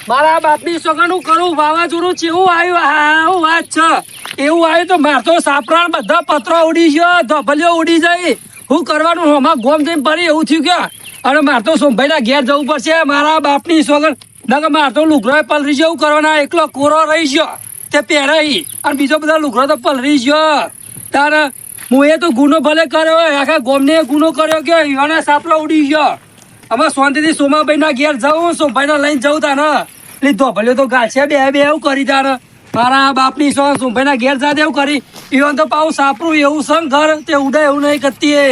મારા બાપની સોગનું કરું વાવાઝોડું ચેવું આવ્યું આવું વાત છે એવું આવ્યું તો માર તો સાપરાણ બધા પત્રો ઉડી ગયો ધોભલીઓ ઉડી જાય હું કરવાનું હમણાં ગોમ જઈને પડી એવું થયું કે અને માર તો સોમભાઈના ઘેર જવું પડશે મારા બાપની સોગન ના માર તો લુગરો પલરી ગયો એવું કરવાના એકલો કોરો રહી ગયો તે પહેરાઈ અને બીજો બધા લુગરો તો પલરી ગયો તારે હું એ તો ગુનો ભલે કર્યો આખા ગોમને ગુનો કર્યો કે એવાના સાપરો ઉડી ગયો અમે શાંતિથી સોમાભાઈના ઘેર જાઉં સોમભાઈને લઈને જવું તાને લીધો ભલે તો ગાછે બે એવું કરી તારે મારા બાપની સોમભાઈના ઘેર જાતે એવું કરી ઈવન તો પાછું સાપરું એવું છે ને ઘર તે ઉડે એવું નહીં કરતી એ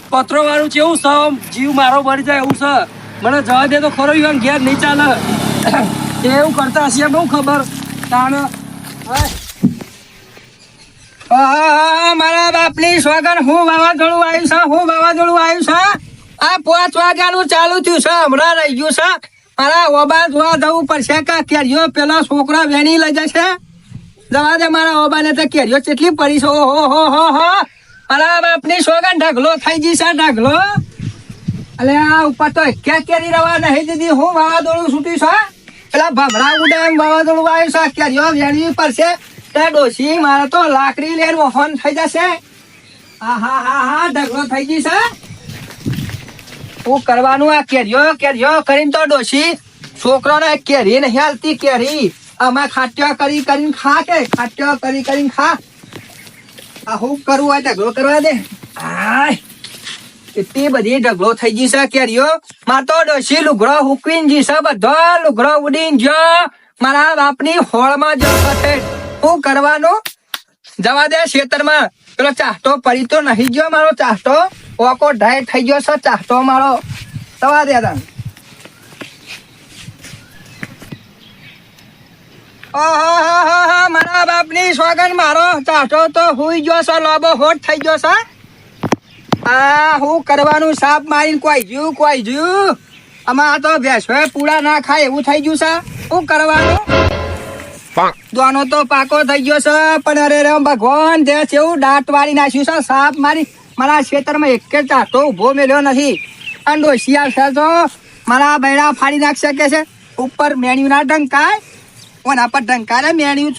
પત્રો વાળું છે એવું છે જીવ મારો મરી જાય એવું છે મને જવા દે તો ખરો ઈવન ઘેર નહીં ચાલે એવું કરતા હશે બહુ ખબર તાને મારા બાપની સોગન હું વાવાઝોડું આવ્યું છે આ 5 વાગ્યાનું ચાલુ થયું છે હમણાં રહી ગયું છે મારા ઓબા જોવા જવું પડશે કે કેરીઓ પેલા છોકરા વેણી લઈ જશે જવા દે મારા ઓબાને તો કેરીઓ કેટલી પડી છે ઓહો મારા બાપની સોગન ઢગલો થઈ ગઈ છે ઢગલો અલે આ ઉપર તો ક્યાં કેરી રવા નહીં દીધી હું વાવાઝોડું છૂટ્યું છે પેલા ભમરા ઉડે એમ વાવાઝોડું આવ્યું છે કેરીઓ વેણવી પડશે ત્યાં ડોશી મારે તો લાકડી લઈને વહન થઈ જશે હા ઢગલો થઈ ગઈ છે શું કરવાનું આ કેરીઓ કરીને તો ડોશી છોકરાને કેરી નહીં હાલતી કેરી આમાં ખાટ્યો કરીને ખા કે ખાટ્યો કરીને ખા આ હું કરવું આ ઢગલો કરવા દે એટલી બધી ઢગલો થઈ ગઈ છે કેરીઓ માર તો ડોશી લુગડો હુકવીને જી છે બધો લુગડો ઉડીને જો મારા બાપની હોળમાં જો શું કરવાનું જવા દે ખેતરમાં પેલો ચાહતો પડી તો નહીં ગયો મારો ચાહતો ઓકો ઢાઈ થઈ ગયો છે ચાહતો મારો જવા દે તને મારા બાપની સોગન મારો ચાહતો તો હુઈ ગયો છે લોબો હોટ થઈ ગયો છે હું કરવાનું સાપ મારીને કોઈ જ્યું આમાં તો ભેંસો પૂરા ના ખાય એવું થઈ ગયું છે શું કરવાનું દોનો તો પાકો થઈ ગયો છે પણ અરે રામ ભગવાન તે કેવું દાંત વાળી નાખ્યું છે સાપ મારી મારા ખેતરમાં એક જ ચાટો ઉભો મેલ્યો નથી અને ડોશી આવશે તો મારા બૈડા ફાડી નાખી શકે છે ઉપર મેણ્યું ના ઢંકાય ઓના પર ઢંકારે મેણ્યું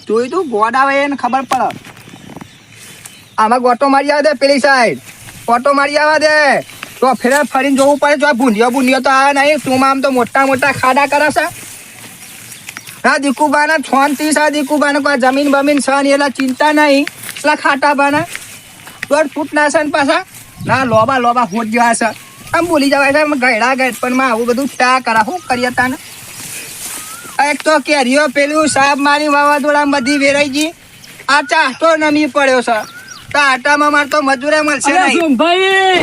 જોઈ તું ગોડ આવે એને ખબર પડે આમાં ગોટો મારી આવે દે પેલી સાઈડ ગોટો મારી આવે દે તો ફેર ફરીને જોવું પડે જો ભૂંડિયો તો આવે નહીં તું આમ તો મોટા ખાડા કરે છે હા દીકુબાના શાંતિ છે દીકુબાને કોઈ જમીન બમીન છે ને એટલે ચિંતા નહીં એટલે ખાટા બાના 1.5 ફૂટ ના છે ને પાછા ના લોબા હોટ જેવા છે આમ બોલી જવાય છે ગયડા ગયડપણમાં આવું બધું ક્યાં કરા શું કરીએ તાને એક તો કેરીઓ પેલું સાપ મારી વાવાઝોડામાં બધી વેરાઈ ગઈ આ ચાહતો નમી પડ્યો છે તો આટામાં માર તો મજૂરે મળશે નહીં ભાઈ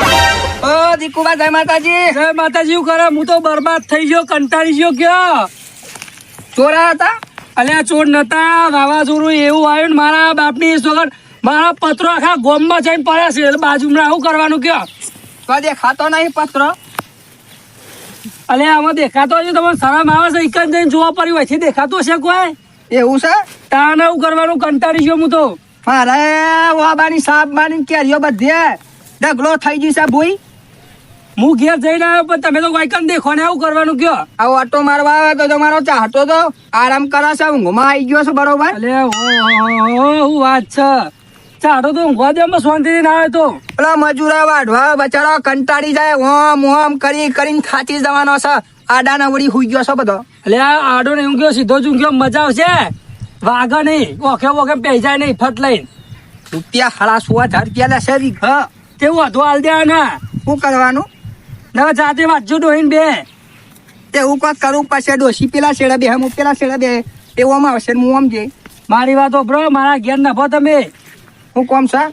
ઓ દીકુબા જય માતાજી એવું કરે હું તો બરબાદ થઈ ગયો કંટાળી ગયો ક્યાં ચોરા હતા અલ્યા ચોર નતા વાવાઝોડું એવું આવ્યું ને મારા બાપની સોગન મારા પત્રો આખા ગોમમાં જઈને પડ્યા છે એટલે બાજુમાં શું કરવાનું કયો તો દેખાતો નહીં પત્ર અલ્યા આમાં દેખાતો હશે તમારે શરમ આવે છે એક જ જઈને જોવા પડ્યું હોય છે દેખાતો છે કોઈ એવું છે તાને એવું કરવાનું કંટાળી ગયો હું તો મારે વાબાની સાપ મારીને કેરીઓ બધે ઢગલો થઈ ગઈ છે ભૂઈ હું ઘેર જઈને આવ્યો પણ તમે તો કોઈ કન દેખો ને એવું કરવાનું કયો આ ઓટો મારવા આવે તો તમારો ચાહતો તો આરામ કરે છે ઊંઘમાં આવી ગયો છે બરોબર અલે હું વાત છે ચાટો તો ઊંઘવા દે શાંતિથી ના આવે તો પેલા મજૂરા વાઢવા બચારો કંટાળી જાય ઓમ કરીને ખાચી જવાનો છે આડાના વળી હુઈ ગયો છે બધો એટલે આ આડો ને ઊંઘ્યો સીધો જ ઊંઘ્યો મજા આવશે વાઘ નહીં ઓખે પે જાય નહીં ફટ લઈને રૂપિયા 16,000 લેશે હા તેવું હતું હાલ દે ના શું કરવાનું ના જાતે વાંચજો ડોહીને બે એવું કોક કરવું પડશે ડોશી પેલા શેડા બે હું પેલા શેડા બે એવું આવશે હું આમ જઈ મારી વાતો બ્રો મારા ઘેર નફો તમે હું કોમ છે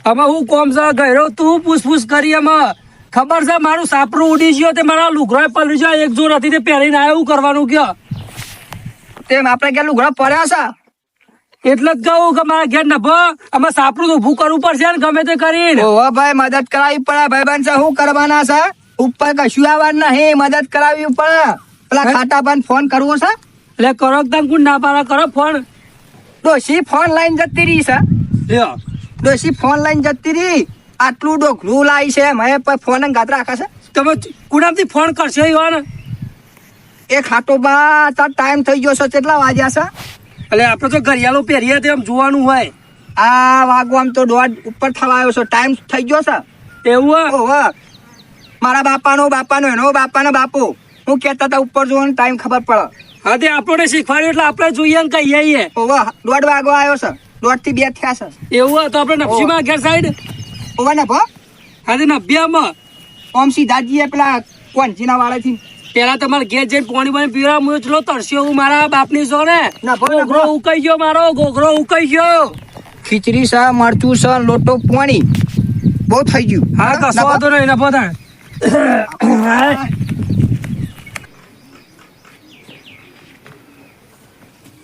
અમે હું કોમ છે ગયરો તું પૂછ કરી અમે ખબર છે મારું સાપરું ઉડી ગયો તે મારા લુગરો પલરી ગયો એક જોર હતી તે પહેરીને આવ્યો એવું કરવાનું કયો તેમ આપણે ક્યાં લુગડા પડ્યા છે એટલે જ કહું કે મારા ઘેર નફો અમે સાપરું તો ઊભું કરવું પડશે ને ગમે તે કરીને ઓહો ભાઈ મદદ કરાવી પડે ભાઈબંધ છે શું કરવાના છે ઉપર કશું આવવાનું નહીં મદદ કરાવવી પડે પેલા ખાટા પણ ફોન કરવો છે એટલે કરો તમે કોણ ના પાડો કરો ફોન ડોશી ફોન લાઈન જતી રહી છે લ્યો ડોશી ફોન લાઈન જતી રહી આટલું ડોકલું લાવી છે મેં ફોન ગાત રાખે છે તમે કુડામથી ફોન કરશો ઈવાન એ ખાટો બા તાર ટાઈમ થઈ ગયો છે કેટલા વાગ્યા છે એટલે આપણે તો ઘરિયાળો પહેરીએ તો એમ જોવાનું હોય. આ વાગો આમ તો દોઢ ઉપર થવા આવ્યો છે ટાઈમ થઈ ગયો છે એવું હોય? ઓહો મારા બાપાનો એનો બાપાનો બાપુ હું કહેતા હતા ઉપર જોવાનો ટાઈમ ખબર પડે. હા તે આપણને શીખવાડ્યું એટલે આપણે જોઈએ ને કહીએ આવીએ. ઓહો દોઢ વાગો આવ્યો છે 1:00 થી 2 થયા છે. એવું હોય તો આપણે નફસીમાં ઘેર સાઈડ. ઓહો ને ભો હા તે નભ્યામાં ઓમ સીધા જઈએ પેલા કોંજીના વાળાથી. પેલા તમારે ઘેર જઈને પાણી પાણી પીવા હું એટલો તરસ્યો હું મારા બાપની જો ને. ના ભો, ના ભો. ઘોઘરો ઉકાઈ ગયો મારો, ઘોઘરો ઉકાઈ ગયો. ખીચડી છે મરચું છે લોટો પાણી બહુ થઈ ગયું. હા કશો વાંધો નહીં નફો થાય.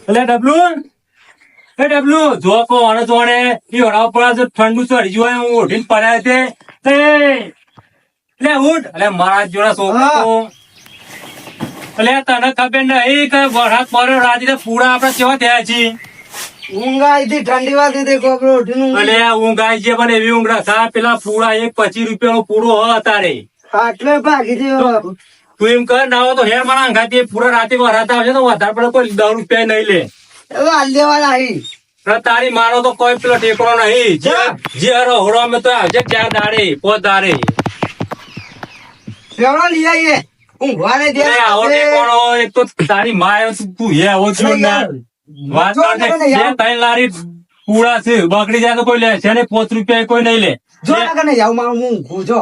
એટલે ડબલું જો કો આને જોણે ઈ ઓડા પર જો ઠંડુ ચડી ગયું હોય હું ઉઠીને પડ્યા છે એટલે ઉઠ એટલે મારા જોડા છોકરો એટલે તને ખબર નહીં કે વરસાદ પડ્યો રાતે પૂરા આપડે કેવા થયા છીએ ઊંઘ આવી હતી ઠંડી વાતી હતી કોકરો ઉઠીને એટલે આ ઊંઘ આવી છે પણ એવી ઊંઘ રસા પેલા પૂરા 25 રૂપિયાનો પૂરો હ અતારે આટલે ભાગી ગયો. તું એમ કર ના હોય તો હેર મારા અંગાથી પૂરા રાતે વરસાદ આવશે તો વધારે પડે કોઈ 10 રૂપિયા નહીં લે હવે હાલ દેવાના આવી પણ તારી મારો તો કોઈ પેલો ટેકરો નહીં જે રોહડો અમે તો આવશે 4 દાડે 5 દાડે લેવડો લઈ આવીએ ઊંઘવાને દે. એ આવો ટેકોનો એક તો તારી માએ તું હે આવો છું ને વાત કરજે જે 3 લારી પૂરા છે બકડી જાય તો કોઈ લે છે ને 5 રૂપિયા કોઈ નહીં લે જો ના કને જાવ મારું ઊંઘું જો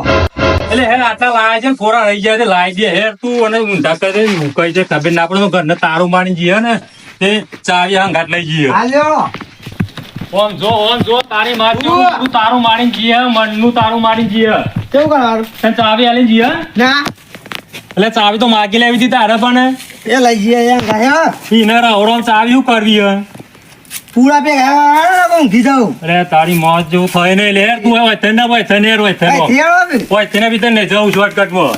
એટલે હે આટલા લાયા છે ને થોડા રહી જાય લાવી દે હેર તું અને ઊંધા કરે મુકાઈ છે ખબર ના પડે ઘરને તારું માણી જઈએ ને તે ચાવી હંગાટ લઈ જઈએ હાલ લેવડો ઓમ જો તારી માર તું તારું માણી જઈએ મનનું તારું માણી જઈએ કેવું કરવાનું તને ચાવી આલી જઈએ ના એટલે ચાવી તો માગી લેવી હતી તારે પણ એ લઈ જઈએ અહીંયા ગયા ઈને રાવડો ચાવી શું કરવી હે પૂરા પે ગયા ઊંઘી જાઉં અરે તારી મોત જેવું થાય નહીં લે તું હોય તને હોય તને હોય તને હોય તને બી તને જવું શોર્ટકટમાં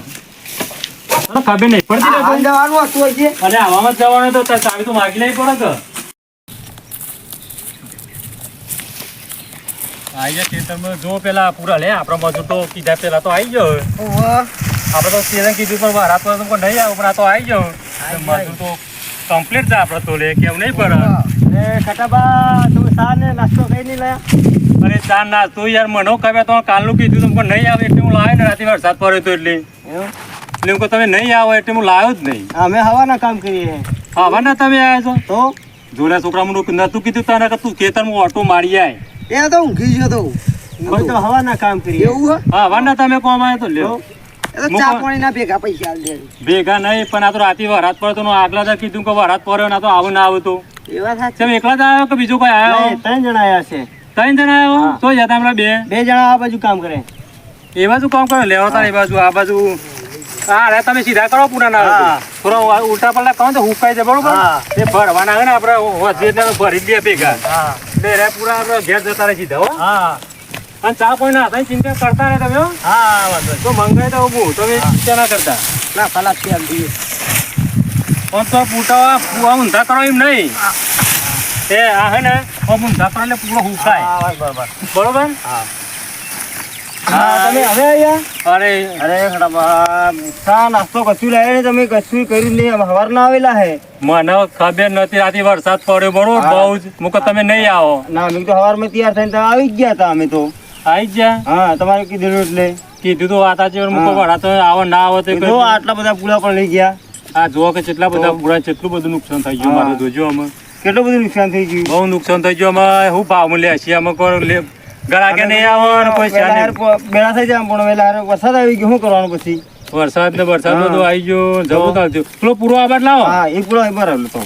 ખબર નહીં પડતી ને કોઈ. જવાનું હતું હજી અને આવામાં જ જવાનું તો તારે ચાવી તો માગી લેવી પડે કે આઈ જા ખેતરમાં જો પેલા પૂરા લે આપણા મજૂર તો કીધા પેલા તો આવી ગયો ઓહો આપણે તો સેલન કીધું પણ રાત તો નહીં આવે પણ આ તો આવી ગયો મજૂર તો કમ્પ્લીટ છે આપણે તો લે કેવું નહીં પડે એ કટાબા તું સા ને નાસ્તો કઈ નહીં લાયા અરે ચાર નાસ્તો યાર મને ખબર તો કાલનું કીધું તમને નહીં આવે એટલે હું લાવ્યો ને રાતે વરસાદ પડ્યો તો એટલે હું કહું તમે નહીં આવો એટલે હું લાવ્યો જ નહીં અમે હવાના કામ કરીએ હા ના તમે આવ્યા છો તો જોડા છોકરા નતું કીધું તને કે તું ખેતરમાં ઓટો મારી આય એ તો ઊંઘી ગયો તો અમે તો હવાના કામ કરીએ એવું હા વાના તમે કોમ આવ્યા તો લ્યો એ તો ચા પાણી ના ભેગા પૈસા આલ દે ભેગા નહીં પણ આ તો રાતે વરસાદ પડતો આગલા જ કીધું કે વરસાદ પડ્યો ના તો આવું ના આવતું એવા સાચી તમે એકલા જ આવ્યો કે બીજું કોઈ આવ્યો 3 જણા આયા છે 3 જણા આવ્યો તો જતા હમણાં 2 જણા આ બાજુ કામ કરે એ બાજુ કામ કરો લેવા તા એ બાજુ આ બાજુ હા રે તમે સીધા કરો પૂરા ના થોડો ઉલટા પલ્લા કહો તો હુકાઈ જાય બરોબર એ ભરવાના આવે ને આપણે વધે એટલે ભરી દે ભેગા એટલે રે પૂરા આપણે ઘેર જતા રહે સીધા હો અને ચા કોઈ ના થાય ચિંતા કરતા રહે તમે હો તો મંગાઈ દઉં હું તમે ચિંતા ના કરતા ના ફલાત કે આમ દીએ પણ તો પૂટા પૂવા ઊંધા કરો એમ નહીં એ આ હે ને ઊંધા કરો એટલે પૂરો હુકાય બરોબર હા તમે હવે આયા અરે અરે ચા નાસ્તો કશું લાવ્યા ને તમે કશું કર્યું નહીં હવાર ના આવેલા હે મને ખબર નથી રાતે વરસાદ પડ્યો બરોબર બહુ જ મુકો તમે નહીં આવો ના અમે તો હવાર માં તૈયાર થઈને આવી જ ગયા હતા અમે તો આવી જ જા હા તમારે કીધું એટલે કીધું તો વાતા છે મુકો વડા તો આવો ના આવો તો જો આટલા બધા પૂળા પણ લઈ ગયા આ જો કે કેટલા બધા પૂરા કેટલું બધું નુકસાન થઈ ગયું મારે જોજો અમે કેટલું બધું નુકસાન થઈ ગયું બહુ નુકસાન થઈ ગયું અમે હું ભાવ મૂલ્ય છીએ અમે ગળા કે નહીં આવો ને કોઈ બેડા થઈ જાય પણ વેલા વરસાદ આવી ગયો શું કરવાનું પછી વરસાદ ને વરસાદ બધું આવી ગયો જવું ચાલજો પેલો પૂરો આબાદ લાવો હા એ પૂરો બરાબર તો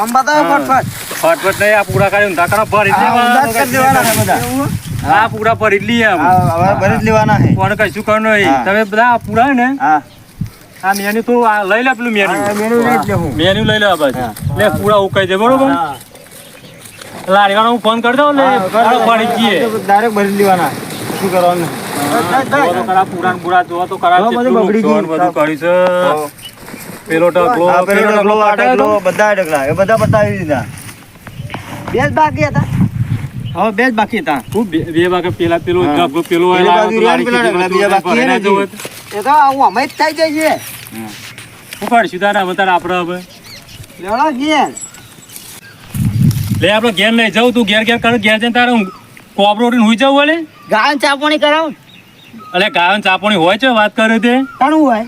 આમ બતાવો ફટફટ ફટફટ નહીં આ પૂરા કરી ઊંધા કરો ભરી બધા હા પૂરા ભરી જ લઈએ હવે ભરી જ લેવાના છે કોણ કશું કરવાનું નહીં તમે બધા આ પૂરા હે ને હા આ મેન્યુ તો આ લઈ લે પેલું મેનુ લઈ જ લેવું મેન્યુ લઈ લે આ બાજુ લે પૂરા ઉકાઈ દે બરોબર લારી વાળા હું ફોન કરી દઉં ને પડી જઈએ ડાયરેક્ટ ભરી લેવાના શું કરવાનું પૂરા જોવા તો કરા બધું બગડી ગયું. બધું કરી છે પેલો ઢગલો આ પેલો ઢગલો, આ ઢગલો, બધા ઢગલા એ બધા પતાવી દીધા બે જ બાકી હતા હવે બે જ બાકી હતા ખૂબ બે બાકી પેલા પેલો હા. ઢગલો પેલો પેલી આવ્યો બાજુ તો રહ્યા ને લારી પેલા કીધી ઢગલા, બીજા બધું બાકી હે ને ભરીને જવું એ તો આવું અમે જ થઈ જાય છે શું કરશું તારે હવે તારે આપણે હવે લેવડો ઘેર લે આપણે ઘેર લઈ જાઉં તું ઘેર ઘેર કર ઘેર જઈને તારે કોપરો ઉઠીને હુઈ જવું વળે ગાયન ચાપણી કરાવું અલે ગાયન ચાપણી હોય છે વાત કરે તે કણું હોય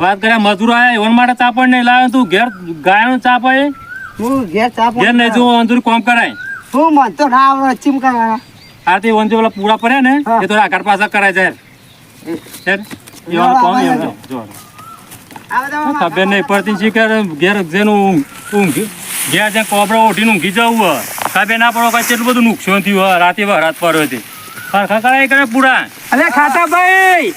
વાત કર્યા મજૂર આયા એવન માટે ચાપણ નહીં લાવ્યો તું ઘેર ગાયનો ચાપાય હું ઘેર ચાપણી ઘેર નહીં જવું અંજુર કોમ કરાય હું મન તો ના આવડે ચીમ કરવાના આરતી વંજો પેલા પૂરા પડ્યા ને હા. એ તો આકાર પાછા કરાય છે ખબર નહીં પડતી છે કે ઘેર જેનું ઘેર જ્યાં કોબરા ઉઠીને ઊંઘી જવું હોય ખબર ના પડો કઈ કેટલું બધું નુકસાન થયું હોય રાતે વરાત પડ્યો હતી ખરખા કરાય કરે પૂરા અલે ખાટાભાઈ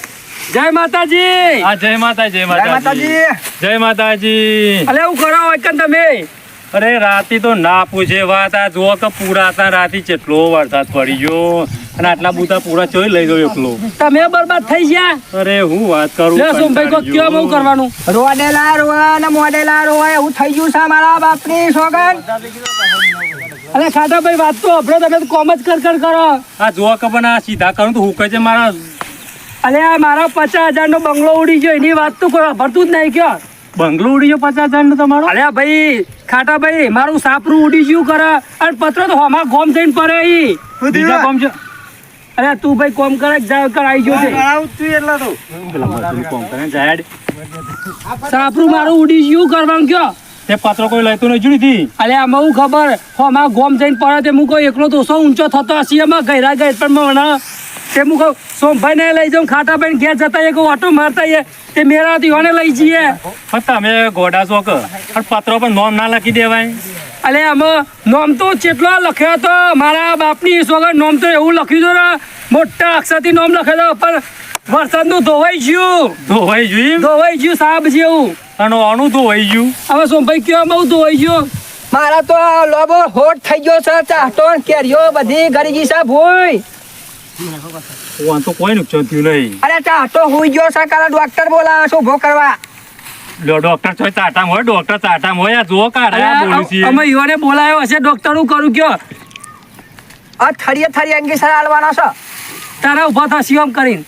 જય માતાજી. હા જય માતા જય માતાજી જય માતાજી. અલે હું કરો એકન તમે અરે રાતે તો ના પૂછે વાત આ જુઓ કે પૂરા હતા રાતે કેટલો વરસાદ પડી ગયો અને આટલા બુતા પૂરા ચોઈ લઈ ગયો એકલો તમે બરબાદ થઈ ગયા. અરે હું વાત કરું લે સોમભાઈ કો કયો હું કરવાનું રોડેલા રોવા ને મોડેલા રોવા એવું થઈ ગયું છે મારા બાપની સોગન અલે ખાટાભાઈ વાત તો અભરો તમે તો કોમ જ કર કરો. આ જુઓ કે પણ આ સીધા કરું તો હું કહે છે મારા અલે આ મારા 50,000 નો બંગલો ઉડી ગયો એની વાત તો કોઈ ભરતું જ નહીં કયો. બંગલો ઉડી ગયો 50,000 નો તમારો અલે ભાઈ ખાટાભાઈ મારું સાપરું ઉડી ગયું કરે અને પત્ર તો હમા ગોમ થઈને પડે ઈ. બીજા કોમ છે અરે તું ભાઈ કોમ કરે જા કર આવી ગયો છે પેલા મજૂર કોમ કરે જાડ સાપરું મારું ઉડી ગયું કરવાનું કયો. તે પત્રો કોઈ લેતું નહીં જોડી અલે આમાં હું ખબર હમા ગોમ થઈને પડે તે હું કોઈ એકલો તો ઊંચો થતો હશે એમાં ગયરા ગઈ પણ મને તે હું કહું સોમભાઈ ને લઈ જાઉં ખાટાભાઈ ઘેર જતા એક ઓટો મારતા તે મેરાથી ઓને લઈ જઈએ. પણ તમે ગોડા છો કે પણ પત્રો પર નોમ ના લખી દેવાય અલે આમાં નોમ તો ચેટલો લખ્યો હતો મારા બાપની સોગન નોમ તો એવું લખ્યું હતું ને મોટા અક્ષરથી નોમ લખ્યો હતો પણ વરસાદનું ધોવાઈ ગયું ધોવાઈ ગયું સાહેબ જેવું. અને આનું ધોવાઈ ગયું હવે સોમભાઈ કયો બહુ ધોવાઈ ગયું. મારા તો લોબો હોટ થઈ ગયો છે ચાટો કેરીઓ બધી ગરી ગઈ છે ભૂઈ આમ તો કોઈ નુકસાન થયું નહીં અરે ચાટો હુઈ ગયો છે કાલે ડોક્ટર બોલાવે છે ઉભો કરવા લો ડોક્ટર ચોય ચાટામ હોય ડોક્ટર ચાટામ હોય આ જો કાઢે બોલું છે અમે યુવાને બોલાયો હશે ડોક્ટર નું કરું કયો આ થરીએ અંગી સર આલવાનો છે તારા ઉભા થશે એમ કરીને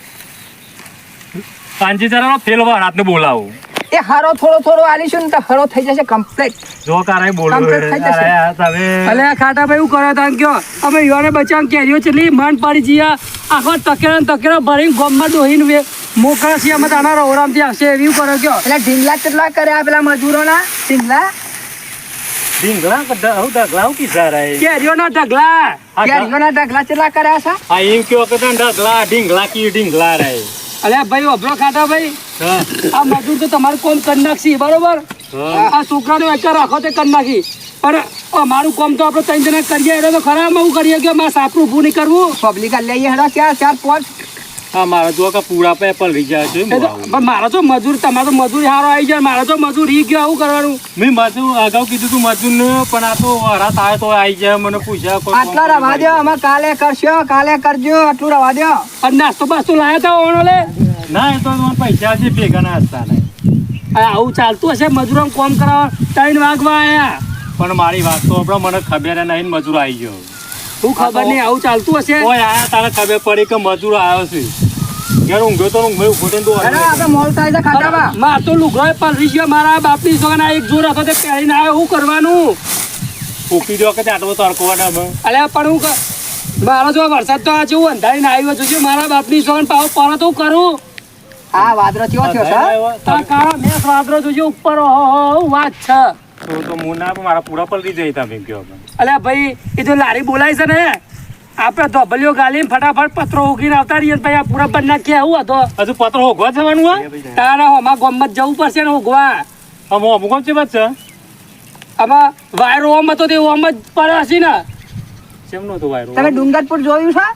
પાંચી જરા ફેલવા રાતને બોલાવું એ હારો થોડો આલીશું ને તો હરો થઈ જશે કમ્પ્લીટ જો કારાય બોલું Complete થઈ જશે. તમે અલે આ ખાટાભાઈ એવું કરે તા કયો અમે યુવાને બચાવ કેરીઓ ચેટલી માંડ પાડી જઈએ આખો તકેરા ભરીને ગોમમાં ડોહીને મોકળા છીએ અમે તાના રોવરામથી આવશે એવું કરે કયો. એટલે ઢીંગલા કેટલા કર્યા પેલા મજૂરોના ઢીંગલા ઢીંગલા ઢગલા કીધા રે કેરીઓના ઢગલા કેરીઓના ઢગલા કેટલા કર્યા છે આ એમ કયો કે ઢગલા ઢીંગલા રે અલે ભાઈ અભરો ખાટાભાઈ હા આ મજૂર તો તમારું કોમ કરી નાખશે બરોબર આ છોકરાને વેચા રાખો તે કરી નાખી પણ અમારું કોમ તો આપણે ત્રણ જણા કરીએ એટલે તો ખરા હું કરીએ કે મારે સાપરું ઊભું નહીં કરવું. પબ્લિક લઈએ હેડા ચાર પાંચ હા મારા જો કે પૂરા પે પલરી જાય છે એ તો પણ મારો તો મજૂર તમારો તો મજૂર સારો આવી જાય મારો તો મજૂર ઈ ગયો આવું કરવાનું. મેં મજૂર અગાઉ કીધું તું મજૂર ને પણ આ તો રાત આવે તો આવી જાય મને પૂછ્યા કોઈ આટલા રવા દો અમે કાલે કરજો આટલું રવા દો અને નાસ્તો બાસ્તો લાયા તા ઓણો લે ના એ તો મને પૈસા છે ભેગા ના હતા ને આવું ચાલતું હશે મજૂરો કોમ કરાવવા 3 વાગવા આયા પણ મારી વાત તો આપણે મને ખબર નહીં મજૂર આવી ગયો હું ખબર નહીં આવું ચાલતું હશે. કોઈ આયા તારે ખબર પડી કે મજૂર આવ્યો છે ઘેર ઊંઘ્યો તો ઊંઘ્યો ઉભો તો હેડા આપણે મોલ થાય છે ખાટામાં માર તો લુગડો પલરી ગયો મારા બાપની છોકરા એક જોર હતો તે પહેરીને આવ્યો શું કરવાનું. ફૂકી દો કે આટલો તડકો અલ્યા પણ હું મારો જો વરસાદ તો આ જેવું અંધારીને આવ્યો છું મારા બાપની છોકરા પાવ પર તો કરું આ વાદળો કેવો થયો છે તાર કાળા મેસ વાદળો જોજો ઉપર વાત છે. તો મુના મારા પૂરા પલરી જઈ તમે કયો અલ્યા ભાઈ એ તો લારી બોલાય છે ને આપણે ધોબલીઓ ગાલીને ફટાફટ પત્રો ઉગીને આવતા રહીએ ભાઈ આ પૂરા પર નાખીએ આવું હતો હજુ પત્રો હોગવા જવાનું હોય તારા આમાં ગોમત જવું પડશે ને ઉગવા આમ અમુક છે બસ છે આમાં વાયરો ઓમ હતો તે ઓમ જ પડે હશે ને. કેમનો હતો વાયરો તમે ડુંગરપુર જોયું છે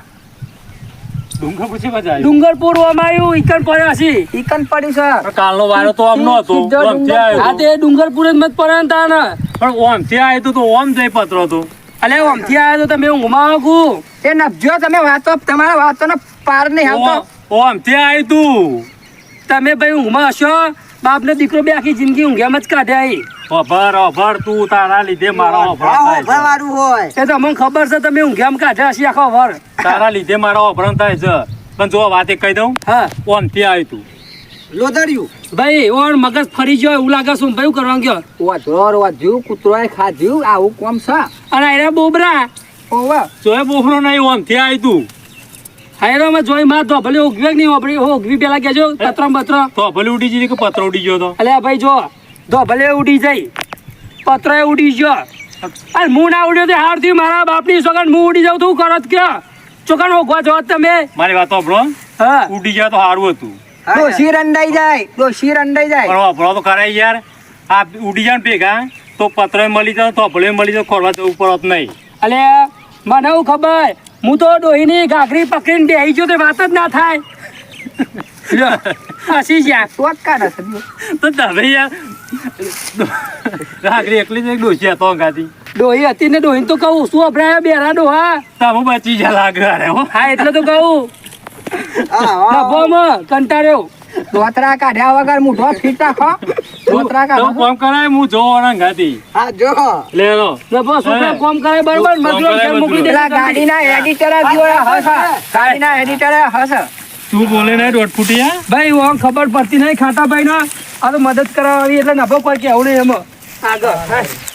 ડુંગર પૂછી બજાય ડુંગરપુર ઓમ આવ્યું ઈકન પડે હશે ઈકન પડ્યું છે કાલનો વાયરો તો આમ નો હતો સીધો ઓમથી આવ્યો હા હતો. તે ડુંગરપુર જ મત પડે ને તાને પણ ઓમથી આવ્યો તો ઓમ જઈ પત્રો હતો અલે ઓમથી આવ્યો તો તમે ઊંઘમાં આવું એ નબજો તમે વાતો તમારા વાતોનો પાર નહીં આવતો ઓમથી આવ્યું તું તમે ભાઈ ઊંઘમાં હશો બાપ ને દીકરો બે આખી જિંદગી ઊંઘ્યામાં જ કાઢ્યા અભર તું તારા લીધે મારા અભરણ થાય છે. વાળું હોય એ તો અમને ખબર છે તમે ઊંઘ્યામાં કાઢ્યા હશે આખો વર. તારા લીધે મારા અભરણ થાય છે પણ જો વાત એક કહી દઉં હા ઓમથી આવ્યું તું લોધર્યું ભાઈ ઓર મગજ ફરી ગયો એવું લાગે શું ભાઈ કરવાનું કયો વધ્યું કૂતરોએ ખાધ્યું આવું કોમ છે અને આયરા બોબરા ઓવા જોય બોખરો નહીં ઓમથી આવી તું હાયરો માં જોઈ માં તો ભલે ઉગવે કે નહીં ઓપડી ઉગવી પેલા કેજો પત્ર પત્ર તો ભલે ઉડી જઈ કે પત્ર ઉડી ગયો તો અલ્યા ભાઈ જો તો ભલે ઉડી જાય પત્ર ઉડી ગયો અને હું ના ઉડ્યો તે હાર થી મારા બાપની સોગન હું ઉડી જાઉં તું કરત કે ચોકન હોગવા જો તમે મારી વાત સાંભળો હા ઉડી ગયા તો સારું હતું ડોશી રંડાઈ જાય પણ વાપરો તો ખરા યાર આ ઉડી જાય ને ભેગા તો પત્ર મળી જાય તો ભલે મળી જાય ખોરવા જવું પડત નહીં અલ્યા મને એવું ખબર હું તો ડોહીની ઘાઘરી પકડીને બેહી ગયો તે વાત જ ના થાય લ્યો, હસી ગયા તો તમે યાર રાખડી એકલી જ એક ડોસી હતો અંગાથી ડોહી હતી ને ડોહી તો કહું શું અભરાયા બેરા ડોહા તમે બચી જા લાગે અરે હો હા એટલે તો કહું નભોમાં કંટાળ્યો દોતરા કાઢ્યા વગર મુઠો ફીટ રાખો દોતરા તો કોમ કરાય હું જોવાના અંગાથી હા જો લે લો નભો છોકરા કોમ કરે બરોબર મજૂર ઘેર મોકલી પેલા દે ગાડીના એડિટર ગાડીના એડિટર હસ તું બોલે ને દોઢ ફૂટિયા ભાઈ ઓમ ખબર પડતી નહીં ખાતા ભાઈ ના આ તો મદદ કરાવવાની એટલે નભો કોઈ કેવું નહીં એમાં આગળ